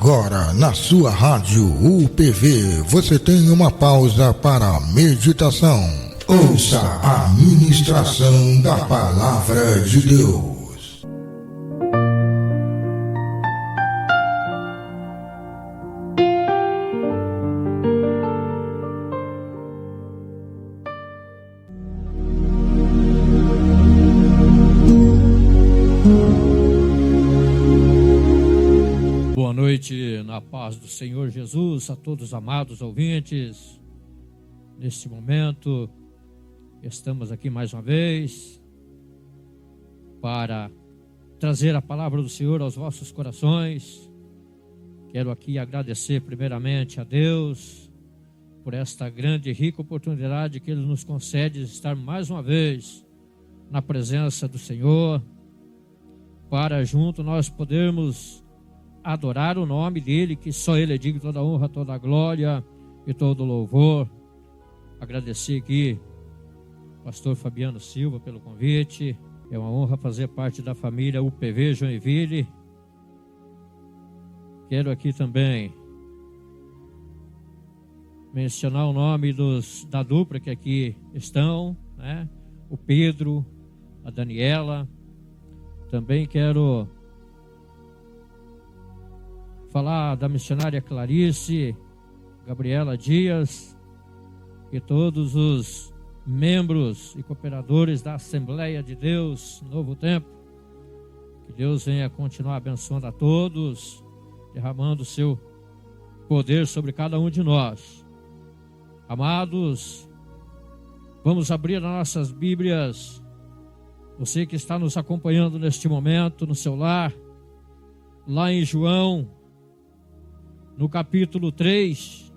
Agora, na sua rádio UPV, você tem uma pausa para a meditação. Ouça a ministração da Palavra de Deus. Boa noite, na paz do Senhor Jesus, a todos os amados ouvintes. Neste momento, estamos aqui mais uma vez para trazer a palavra do Senhor aos vossos corações. Quero aqui agradecer primeiramente a Deus por esta grande e rica oportunidade que Ele nos concede de estar mais uma vez na presença do Senhor, para junto nós podermos adorar o nome dEle, que só Ele é digno de toda honra, toda glória e todo louvor. Agradecer aqui ao pastor Fabiano Silva pelo convite. É uma honra fazer parte da família UPV Joinville. Quero aqui também mencionar o nome da dupla que aqui estão, né? O Pedro, a Daniela. Também quero falar da missionária Clarice, Gabriela Dias e todos os membros e cooperadores da Assembleia de Deus Novo Tempo. Que Deus venha continuar abençoando a todos, derramando o seu poder sobre cada um de nós. Amados, vamos abrir as nossas Bíblias. Você que está nos acompanhando neste momento no seu lar, lá em João, no capítulo 3,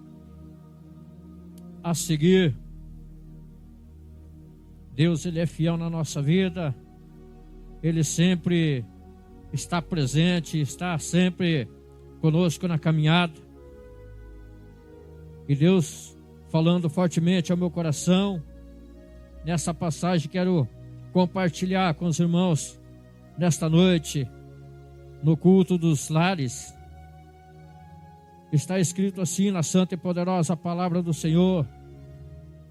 a seguir. Deus, Ele é fiel na nossa vida, Ele sempre está presente, está sempre conosco na caminhada. E Deus falando fortemente ao meu coração, nessa passagem quero compartilhar com os irmãos nesta noite, no culto dos lares. Está escrito assim na santa e poderosa palavra do Senhor: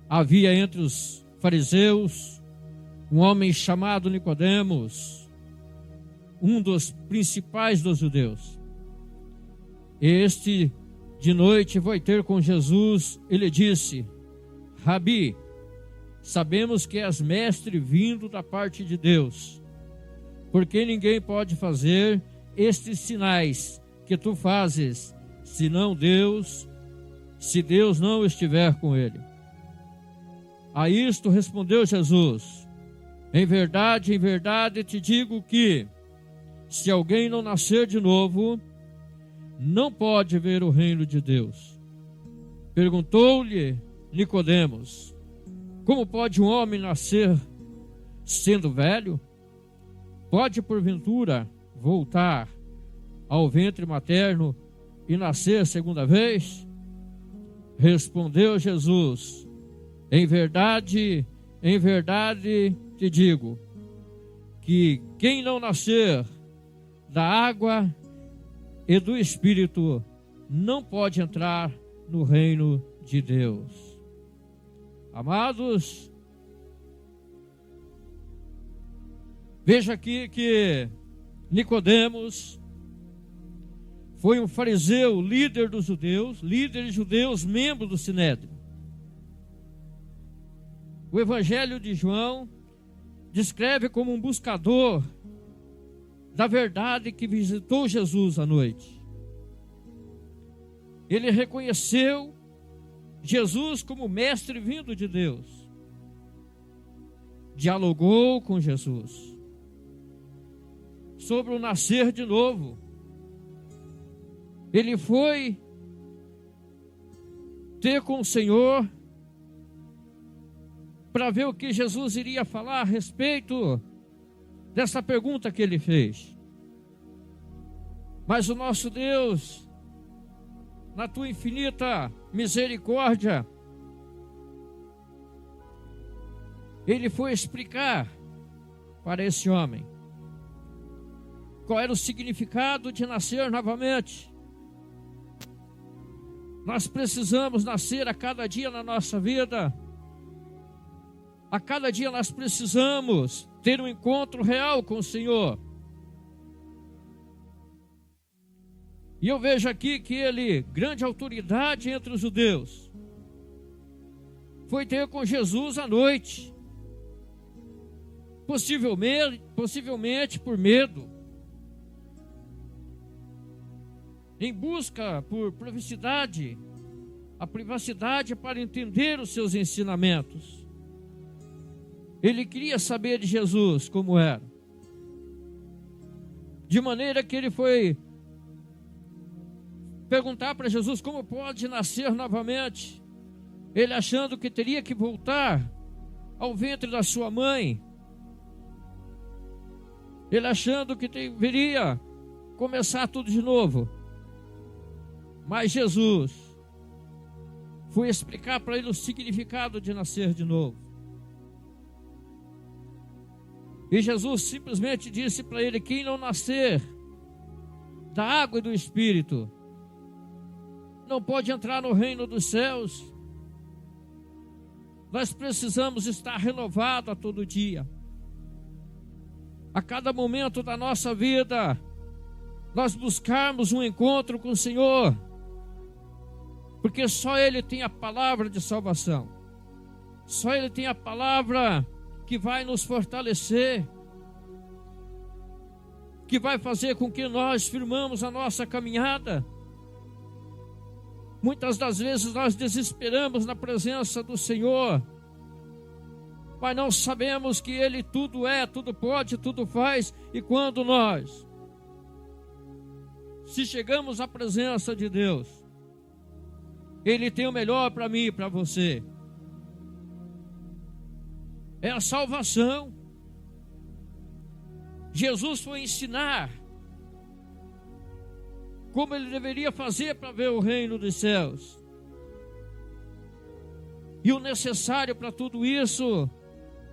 havia entre os fariseus um homem chamado Nicodemos, um dos principais dos judeus. Este de noite foi ter com Jesus e lhe disse: Rabi, sabemos que és mestre vindo da parte de Deus, porque ninguém pode fazer estes sinais que tu fazes, senão Deus, se Deus não estiver com ele. A isto respondeu Jesus: em verdade te digo que, se alguém não nascer de novo, não pode ver o reino de Deus. Perguntou-lhe Nicodemos: como pode um homem nascer sendo velho? Pode porventura voltar ao ventre materno e nascer segunda vez? Respondeu Jesus: em verdade te digo, que quem não nascer da água e do Espírito não pode entrar no reino de Deus. Amados, veja aqui que Nicodemos foi um fariseu, líder dos judeus, membro do Sinédrio. O Evangelho de João descreve como um buscador da verdade que visitou Jesus à noite. Ele reconheceu Jesus como mestre vindo de Deus. Dialogou com Jesus sobre o nascer de novo. Ele foi ter com o Senhor para ver o que Jesus iria falar a respeito dessa pergunta que ele fez. Mas o nosso Deus, na tua infinita misericórdia, Ele foi explicar para esse homem qual era o significado de nascer novamente. Nós precisamos nascer a cada dia na nossa vida. A cada dia nós precisamos ter um encontro real com o Senhor. E eu vejo aqui que ele, grande autoridade entre os judeus, foi ter com Jesus à noite. Possivelmente por medo. Em busca por privacidade, a privacidade para entender os seus ensinamentos. Ele queria saber de Jesus como era. De maneira que ele foi perguntar para Jesus como pode nascer novamente. Ele achando que teria que voltar ao ventre da sua mãe. Ele achando que deveria começar tudo de novo. Mas Jesus foi explicar para ele o significado de nascer de novo. E Jesus simplesmente disse para ele: quem não nascer da água e do Espírito não pode entrar no reino dos céus. Nós precisamos estar renovados a todo dia. A cada momento da nossa vida, nós buscarmos um encontro com o Senhor. Porque só Ele tem a palavra de salvação. Só Ele tem a palavra que vai nos fortalecer, que vai fazer com que nós firmamos a nossa caminhada. Muitas das vezes nós desesperamos na presença do Senhor, mas não sabemos que Ele tudo é, tudo pode, tudo faz. E quando nós, se chegamos à presença de Deus, Ele tem o melhor para mim e para você. É a salvação. Jesus foi ensinar como ele deveria fazer para ver o reino dos céus. E o necessário para tudo isso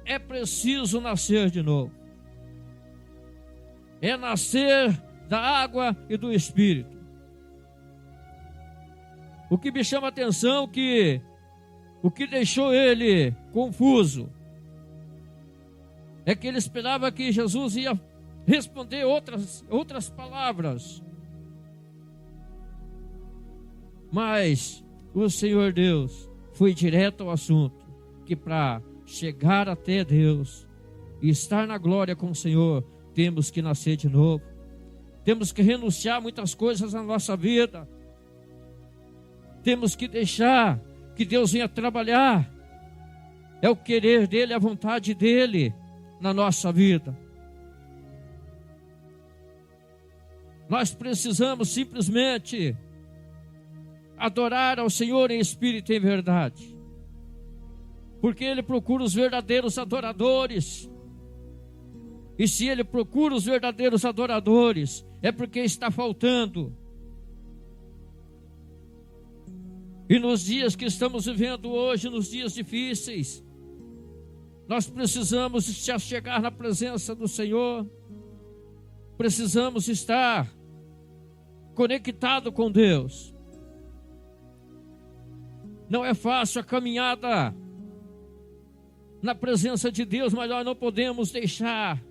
é preciso nascer de novo. É nascer da água e do Espírito. O que me chama a atenção que o que deixou ele confuso é que ele esperava que Jesus ia responder outras palavras. Mas o Senhor Deus foi direto ao assunto, que para chegar até Deus e estar na glória com o Senhor, temos que nascer de novo. Temos que renunciar a muitas coisas na nossa vida. Temos que deixar que Deus venha trabalhar. É o querer dele, a vontade dele na nossa vida. Nós precisamos simplesmente adorar ao Senhor em espírito e em verdade, porque Ele procura os verdadeiros adoradores. E se Ele procura os verdadeiros adoradores, é porque está faltando. E nos dias que estamos vivendo hoje, nos dias difíceis, nós precisamos se chegar na presença do Senhor. Precisamos estar conectado com Deus. Não é fácil a caminhada na presença de Deus, mas nós não podemos deixar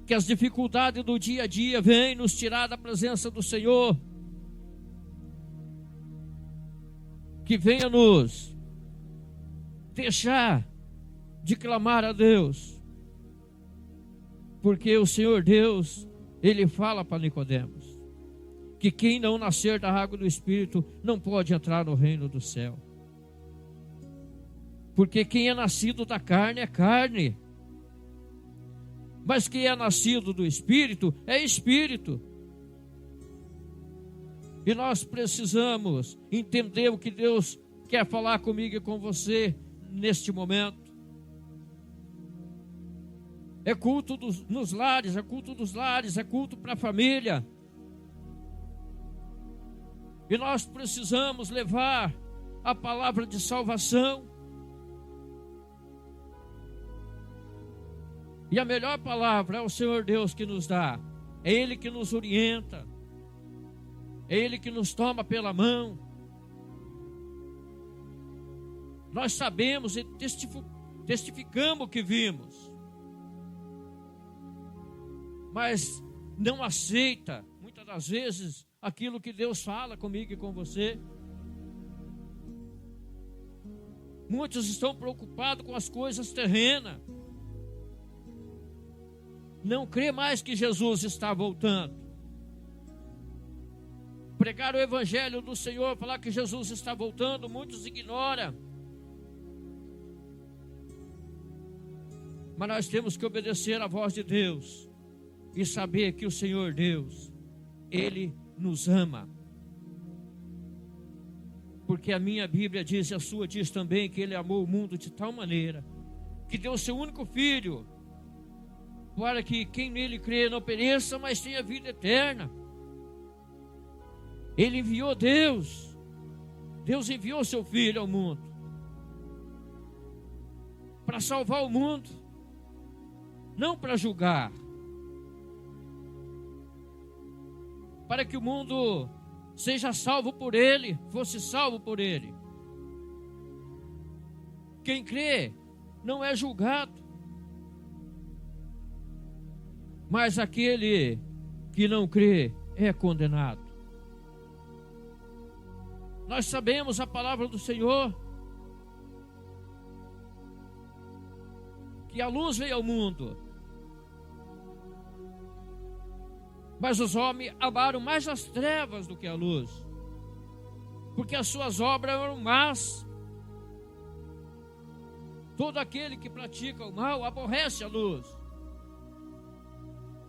que as dificuldades do dia a dia venham nos tirar da presença do Senhor. Que venha nos deixar de clamar a Deus. Porque o Senhor Deus, Ele fala para Nicodemos que quem não nascer da água do Espírito não pode entrar no reino do céu. Porque quem é nascido da carne é carne, mas quem é nascido do Espírito é Espírito. E nós precisamos entender o que Deus quer falar comigo e com você neste momento. É culto nos lares, é culto dos lares, é culto para a família. E nós precisamos levar a palavra de salvação. E a melhor palavra é o Senhor Deus que nos dá. É Ele que nos orienta. É Ele que nos toma pela mão. Nós sabemos e testificamos o que vimos, mas não aceita, muitas das vezes, aquilo que Deus fala comigo e com você. Muitos estão preocupados com as coisas terrenas. Não crê mais que Jesus está voltando. Pregar o evangelho do Senhor, falar que Jesus está voltando, muitos ignoram. Mas nós temos que obedecer à voz de Deus e saber que o Senhor Deus, Ele nos ama. Porque a minha Bíblia diz e a sua diz também que Ele amou o mundo de tal maneira que deu o seu único Filho para que quem nele crê não pereça, mas tenha vida eterna. Ele enviou Deus enviou seu Filho ao mundo para salvar o mundo, não para julgar, para que o mundo seja salvo por Ele, fosse salvo por Ele. Quem crê não é julgado, mas aquele que não crê é condenado. Nós sabemos a palavra do Senhor, que a luz veio ao mundo, mas os homens amaram mais as trevas do que a luz, porque as suas obras eram más. Todo aquele que pratica o mal aborrece a luz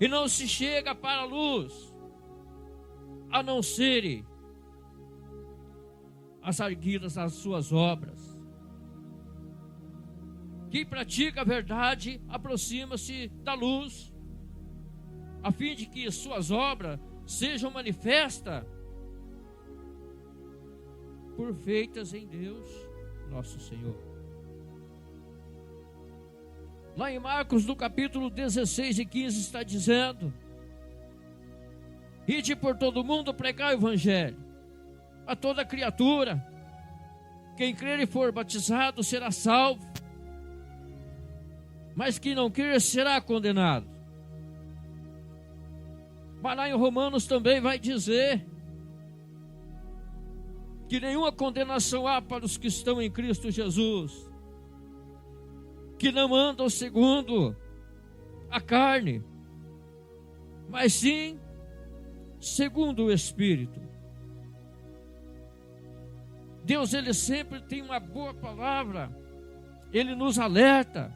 e não se chega para a luz, a não ser as arguidas das suas obras. Quem pratica a verdade aproxima-se da luz, a fim de que suas obras sejam manifestas por feitas em Deus, nosso Senhor. Lá em Marcos, no capítulo 16 e 15, está dizendo: ide por todo o mundo pregar o evangelho a toda criatura. Quem crer e for batizado será salvo, mas quem não crer será condenado. Mas lá em Romanos também vai dizer que nenhuma condenação há para os que estão em Cristo Jesus, que não andam segundo a carne, mas sim segundo o Espírito. Deus, Ele sempre tem uma boa palavra, Ele nos alerta.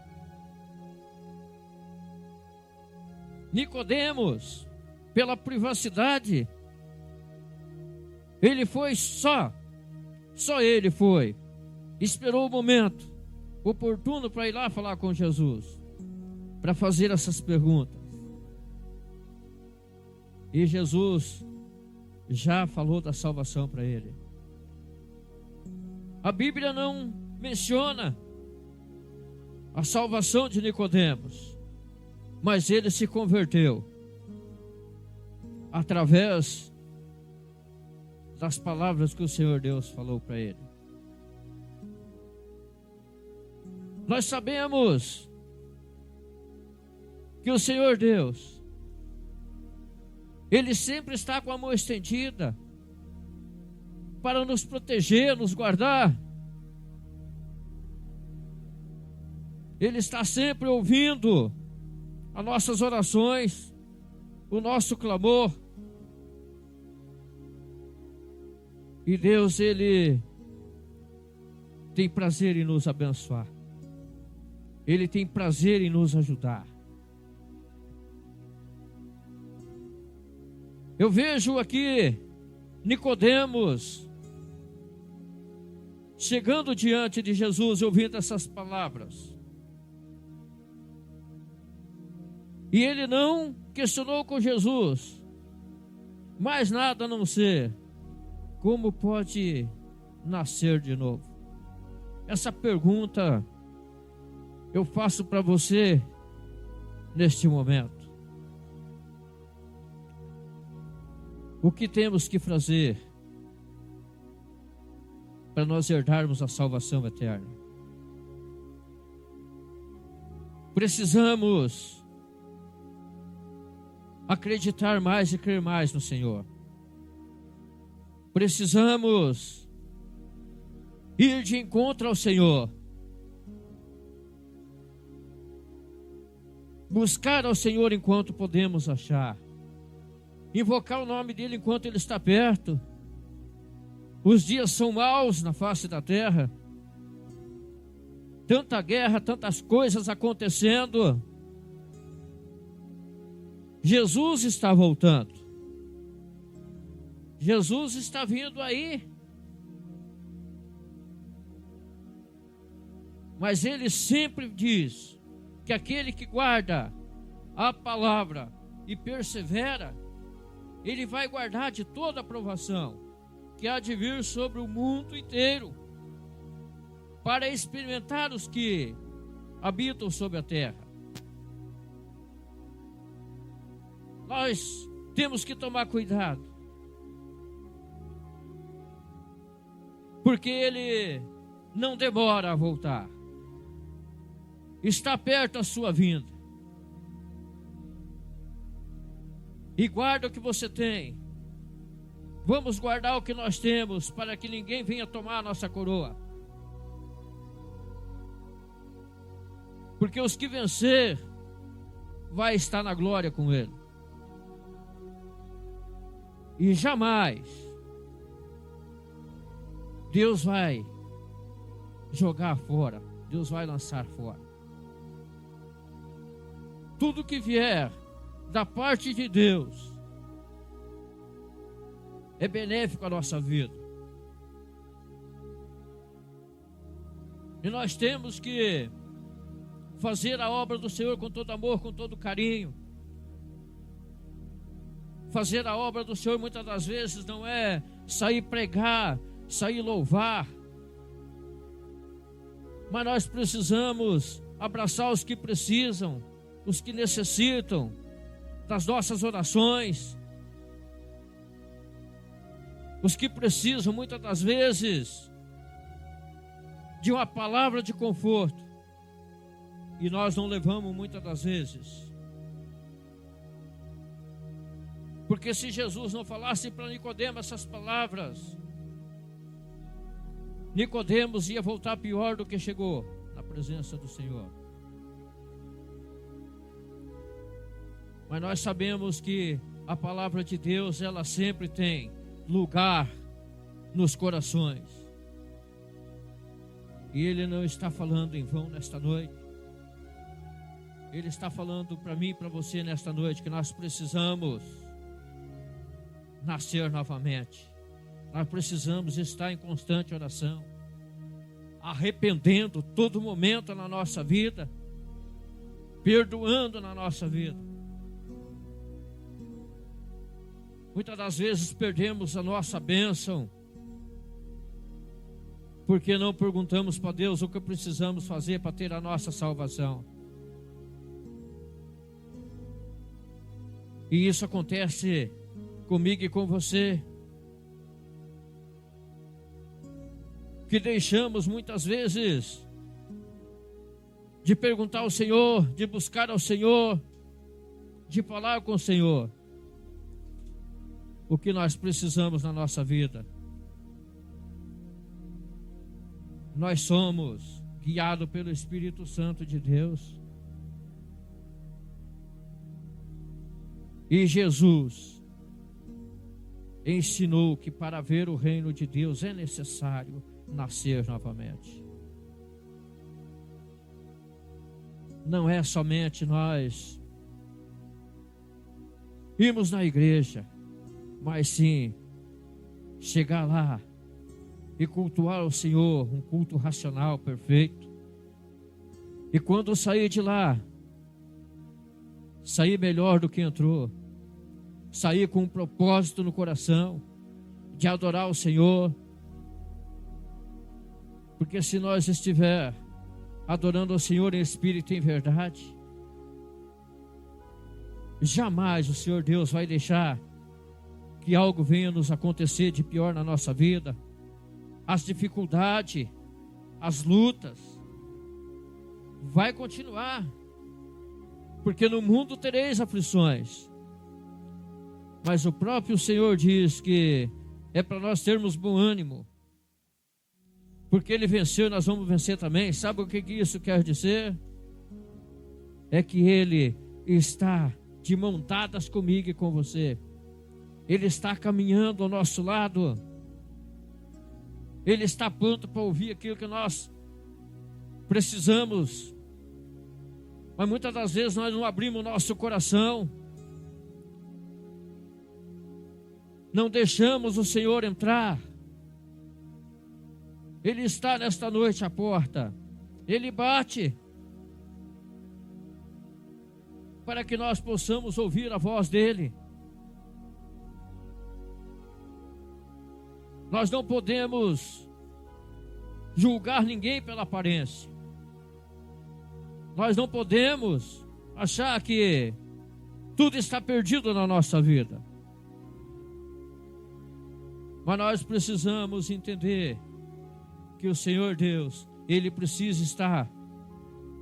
Nicodemos, pela privacidade, ele foi só ele foi, esperou o momento oportuno para ir lá falar com Jesus, para fazer essas perguntas. E Jesus já falou da salvação para ele. A Bíblia não menciona a salvação de Nicodemos, mas ele se converteu através das palavras que o Senhor Deus falou para ele. Nós sabemos que o Senhor Deus, Ele sempre está com a mão estendida para nos proteger, nos guardar. Ele está sempre ouvindo as nossas orações, o nosso clamor. E Deus, Ele tem prazer em nos abençoar. Ele tem prazer em nos ajudar. Eu vejo aqui Nicodemos chegando diante de Jesus, ouvindo essas palavras. E ele não questionou com Jesus mais nada a não ser: como pode nascer de novo? Essa pergunta eu faço para você neste momento. O que temos que fazer para nós herdarmos a salvação eterna? Precisamos acreditar mais e crer mais no Senhor. Precisamos ir de encontro ao Senhor. Buscar ao Senhor enquanto podemos achar. Invocar o nome dEle enquanto Ele está perto. Os dias são maus na face da terra. Tanta guerra, tantas coisas acontecendo. Jesus está voltando. Jesus está vindo aí. Mas Ele sempre diz que aquele que guarda a palavra e persevera, Ele vai guardar de toda a provação que há de vir sobre o mundo inteiro, para experimentar os que habitam sobre a terra. Nós temos que tomar cuidado, porque Ele não demora a voltar. Está perto a sua vinda. E guarda o que você tem. Vamos guardar o que nós temos, para que ninguém venha tomar a nossa coroa. Porque os que vencer vai estar na glória com Ele. E jamais Deus vai jogar fora, Deus vai lançar fora. Tudo que vier da parte de Deus é benéfico à nossa vida. E nós temos que fazer a obra do Senhor com todo amor, com todo carinho. Fazer a obra do Senhor muitas das vezes não é sair pregar, sair louvar. Mas nós precisamos abraçar os que precisam, os que necessitam das nossas orações. Os que precisam muitas das vezes de uma palavra de conforto. E nós não levamos muitas das vezes. Porque se Jesus não falasse para Nicodemos essas palavras, Nicodemos ia voltar pior do que chegou na presença do Senhor. Mas nós sabemos que a palavra de Deus, ela sempre tem lugar nos corações. E Ele não está falando em vão nesta noite. Ele está falando para mim e para você nesta noite que nós precisamos nascer novamente. Nós precisamos estar em constante oração, arrependendo todo momento na nossa vida, perdoando na nossa vida. Muitas das vezes perdemos a nossa bênção porque não perguntamos para Deus o que precisamos fazer para ter a nossa salvação. E isso acontece comigo e com você, que deixamos muitas vezes de perguntar ao Senhor, de buscar ao Senhor, de falar com o Senhor o que nós precisamos na nossa vida. Nós somos guiados pelo Espírito Santo de Deus. E Jesus ensinou que para ver o reino de Deus é necessário nascer novamente. Não é somente nós irmos na igreja, mas sim chegar lá e cultuar o Senhor, um culto racional, perfeito. E quando sair de lá, sair melhor do que entrou, sair com um propósito no coração de adorar o Senhor. Porque se nós estiver adorando ao Senhor em espírito e em verdade, jamais o Senhor Deus vai deixar que algo venha nos acontecer de pior na nossa vida, as dificuldades, as lutas, vai continuar, porque no mundo tereis aflições, mas o próprio Senhor diz que é para nós termos bom ânimo, porque Ele venceu e nós vamos vencer também. Sabe o que isso quer dizer? É que Ele está de mãos dadas comigo e com você. Ele está caminhando ao nosso lado. Ele está pronto para ouvir aquilo que nós precisamos. Mas muitas das vezes nós não abrimos o nosso coração. Não deixamos o Senhor entrar. Ele está nesta noite à porta. Ele bate para que nós possamos ouvir a voz dele. Nós não podemos julgar ninguém pela aparência. Nós não podemos achar que tudo está perdido na nossa vida. Mas nós precisamos entender que o Senhor Deus, Ele precisa estar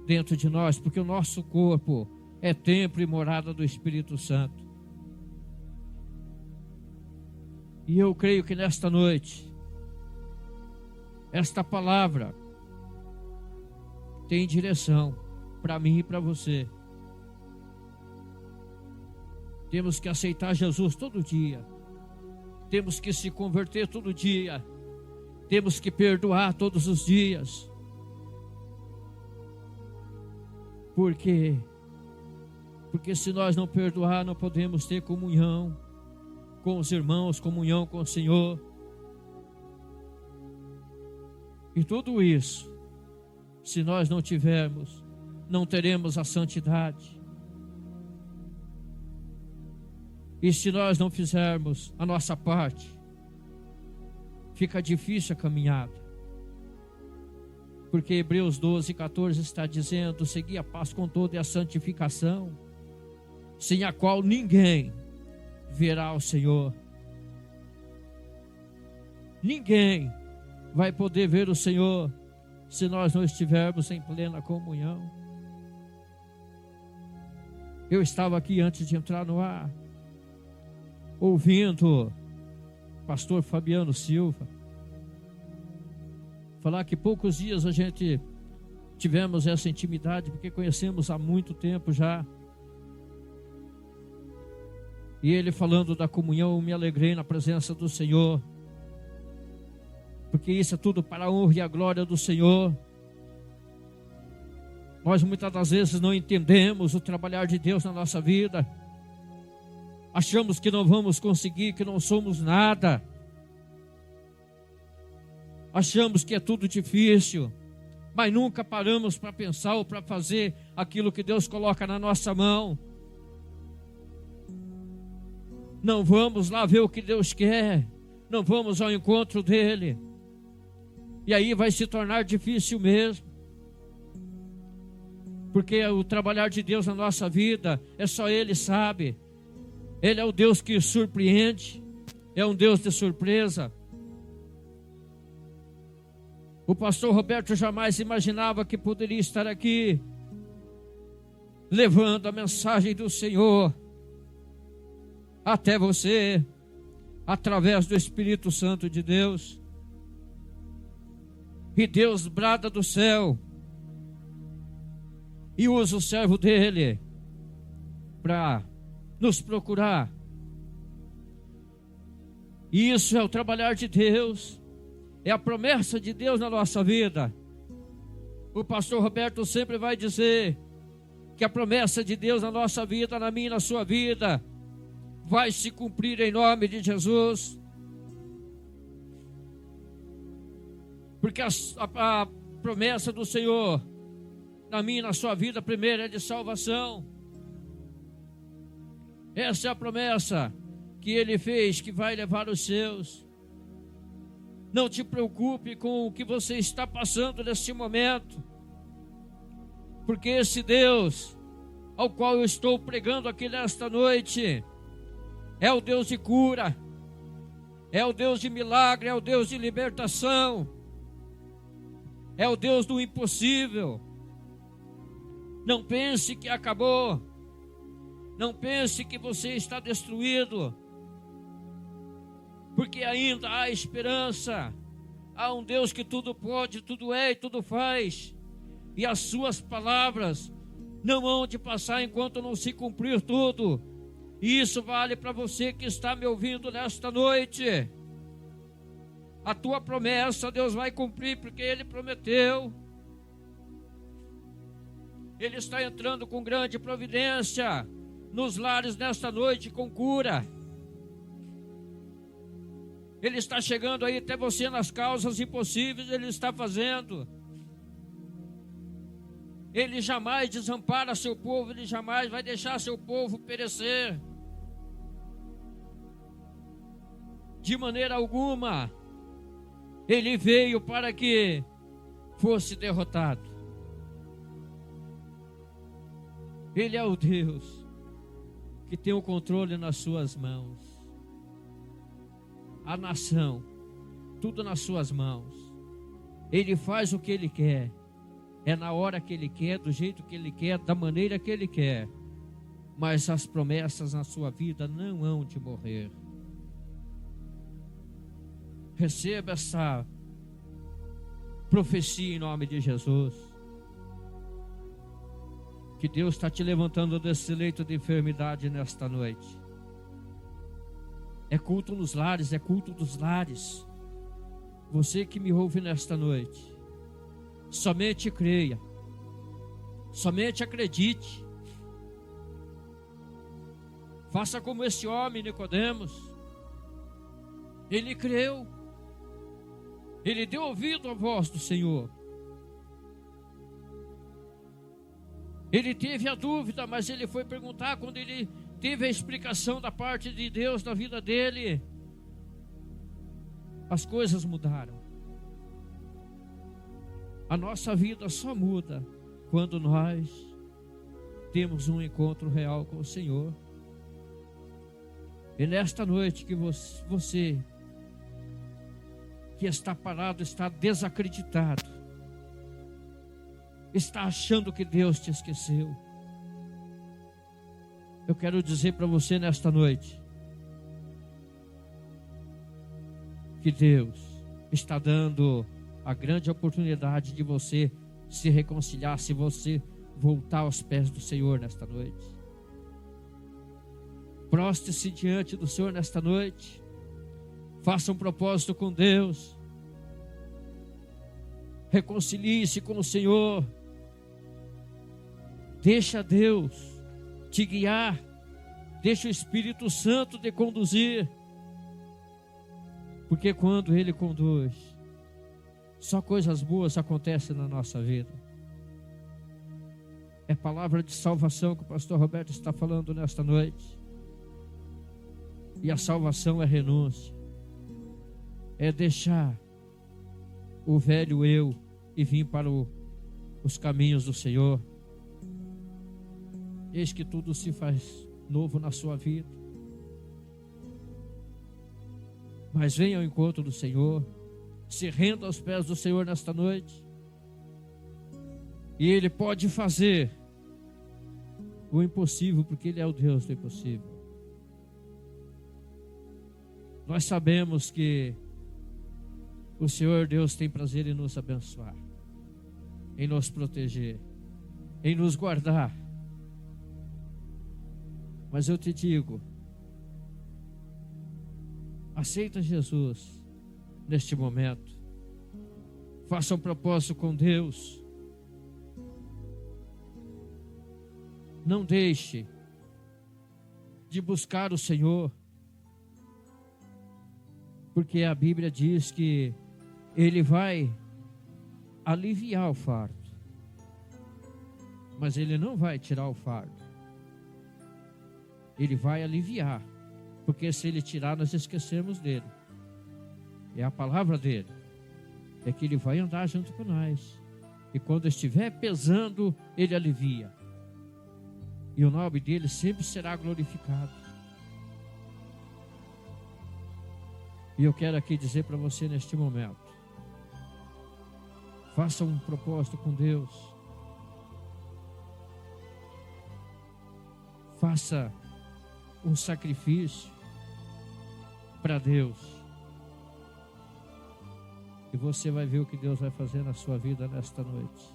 dentro de nós, porque o nosso corpo é templo e morada do Espírito Santo. E eu creio que nesta noite, esta palavra tem direção para mim e para você. Temos que aceitar Jesus todo dia. Temos que se converter todo dia. Temos que perdoar todos os dias. Por quê? Porque se nós não perdoar, não podemos ter comunhão com os irmãos, comunhão com o Senhor. E tudo isso, se nós não tivermos, não teremos a santidade. E se nós não fizermos a nossa parte, fica difícil a caminhada. Porque Hebreus 12:14 está dizendo: segui a paz com toda e a santificação, sem a qual ninguém verá o Senhor. Ninguém vai poder ver o Senhor se nós não estivermos em plena comunhão. Eu estava aqui antes de entrar no ar, ouvindo o pastor Fabiano Silva falar que poucos dias a gente tivemos essa intimidade, porque conhecemos há muito tempo já. E ele falando da comunhão, eu me alegrei na presença do Senhor, porque isso é tudo para a honra e a glória do Senhor. Nós muitas das vezes não entendemos o trabalhar de Deus na nossa vida. Achamos que não vamos conseguir, que não somos nada. Achamos que é tudo difícil, mas nunca paramos para pensar ou para fazer aquilo que Deus coloca na nossa mão. Não vamos lá ver o que Deus quer, não vamos ao encontro dele, e aí vai se tornar difícil mesmo, porque o trabalhar de Deus na nossa vida é só Ele sabe. Ele é o Deus que surpreende, é um Deus de surpresa. O pastor Roberto jamais imaginava que poderia estar aqui levando a mensagem do Senhor até você, através do Espírito Santo de Deus. E Deus brada do céu e usa o servo dele para nos procurar. E isso é o trabalhar de Deus, é a promessa de Deus na nossa vida. O pastor Roberto sempre vai dizer que a promessa de Deus na nossa vida, na minha e na sua vida, vai se cumprir em nome de Jesus. Porque a promessa do Senhor na minha e na sua vida, primeiro, é de salvação. Essa é a promessa que Ele fez, que vai levar os seus. Não te preocupe com o que você está passando neste momento, porque esse Deus ao qual eu estou pregando aqui nesta noite é o Deus de cura, É o Deus de milagre, é o Deus de libertação, é o Deus do impossível. Não pense que acabou, não pense que você está destruído, porque ainda há esperança. Há um Deus que tudo pode, tudo é e tudo faz, e as suas palavras não hão de passar enquanto não se cumprir tudo. E isso vale para você que está me ouvindo nesta noite. A tua promessa Deus vai cumprir, porque Ele prometeu. Ele está entrando com grande providência nos lares nesta noite, com cura. Ele está chegando aí até você nas causas impossíveis. Ele está fazendo. Ele jamais desampara seu povo, Ele jamais vai deixar seu povo perecer. De maneira alguma. Ele veio para que fosse derrotado. Ele é o Deus que tem o controle nas suas mãos. A nação, tudo nas suas mãos. Ele faz o que Ele quer. É na hora que Ele quer, do jeito que Ele quer, da maneira que Ele quer. Mas as promessas na sua vida não hão de morrer. Receba essa profecia em nome de Jesus. Que Deus está te levantando desse leito de enfermidade nesta noite. É culto nos lares, é culto dos lares. Você que me ouve nesta noite, somente creia, somente acredite. Faça como esse homem Nicodemos. Ele creu, ele deu ouvido à voz do Senhor. Ele teve a dúvida, mas ele foi perguntar. Quando ele teve a explicação da parte de Deus na vida dele, as coisas mudaram. A nossa vida só muda quando nós temos um encontro real com o Senhor. E nesta noite que você que está parado, está desacreditado, está achando que Deus te esqueceu, eu quero dizer para você nesta noite que Deus está dando a grande oportunidade de você se reconciliar, se você voltar aos pés do Senhor nesta noite. Prostre-se diante do Senhor nesta noite. Faça um propósito com Deus. Reconcilie-se com o Senhor. Deixa Deus te guiar. Deixa o Espírito Santo te conduzir. Porque quando Ele conduz, só coisas boas acontecem na nossa vida. É palavra de salvação que o pastor Roberto está falando nesta noite. E a salvação é renúncia. É deixar o velho eu e vir para os caminhos do Senhor. Eis que tudo se faz novo na sua vida. Mas venha ao encontro do Senhor. Se renda aos pés do Senhor nesta noite. E Ele pode fazer o impossível, porque Ele é o Deus do impossível. Nós sabemos que o Senhor Deus tem prazer em nos abençoar, em nos proteger, em nos guardar. Mas eu te digo, aceita Jesus neste momento. Faça um propósito com Deus. Não deixe de buscar o Senhor, porque a Bíblia diz que Ele vai aliviar o fardo, mas Ele não vai tirar o fardo. Ele vai aliviar, porque se Ele tirar, nós esquecemos dele. É a palavra dele, é que Ele vai andar junto com nós, e quando estiver pesando, Ele alivia, e o nome dele sempre será glorificado. E eu quero aqui dizer para você neste momento: faça um propósito com Deus. Faça um sacrifício para Deus. E você vai ver o que Deus vai fazer na sua vida nesta noite.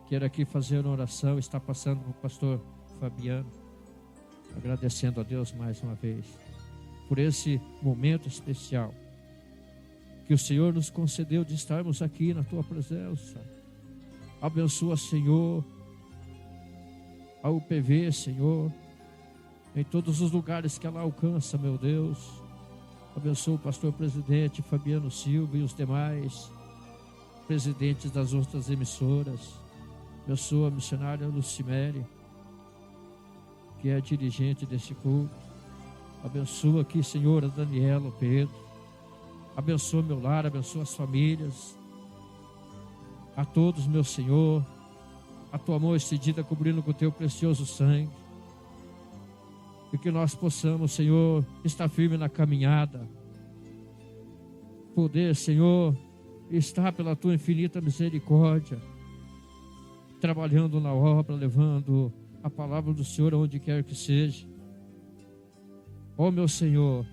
Quero aqui fazer uma oração. Está passando para o pastor Fabiano, agradecendo a Deus mais uma vez por esse momento especial que o Senhor nos concedeu de estarmos aqui na tua presença. Abençoa, Senhor, a UPV, Senhor, em todos os lugares que ela alcança, meu Deus. Abençoa o pastor presidente Fabiano Silva e os demais presidentes das outras emissoras. Abençoa a missionária Lucimere, que é dirigente desse culto. Abençoa aqui, Senhor, a Daniela, o Pedro. Abençoa meu lar, abençoa as famílias. A todos, meu Senhor, a tua mão estendida cobrindo com o teu precioso sangue. E que nós possamos, Senhor, estar firme na caminhada. Poder, Senhor, estar pela tua infinita misericórdia, trabalhando na obra, levando a palavra do Senhor aonde quer que seja. Ó meu Senhor,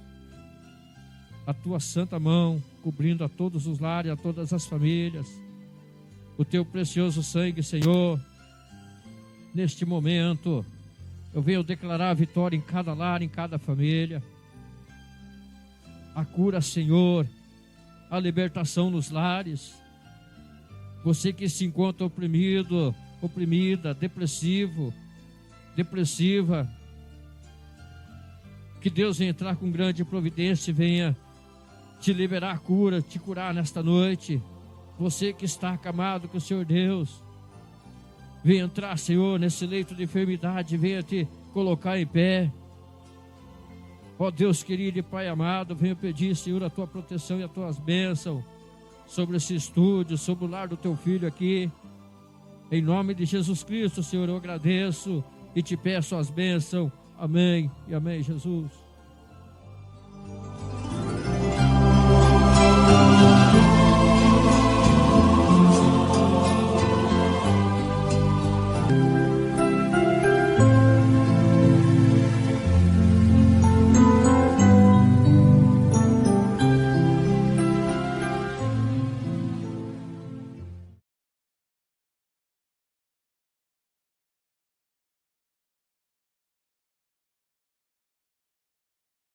a tua santa mão cobrindo a todos os lares, a todas as famílias. O teu precioso sangue, Senhor. Neste momento, eu venho declarar a vitória em cada lar, em cada família. A cura, Senhor, a libertação nos lares. Você que se encontra oprimido, oprimida, depressiva, que Deus venha entrar com grande providência e venha te liberar a cura, te curar nesta noite. Você que está acamado, que o Senhor Deus venha entrar, Senhor, nesse leito de enfermidade, venha te colocar em pé. Ó Deus querido e Pai amado, venha pedir, Senhor, a tua proteção e as tuas bênçãos sobre esse estúdio, sobre o lar do teu filho aqui. Em nome de Jesus Cristo, Senhor, eu agradeço e te peço as bênçãos. Amém e amém, Jesus.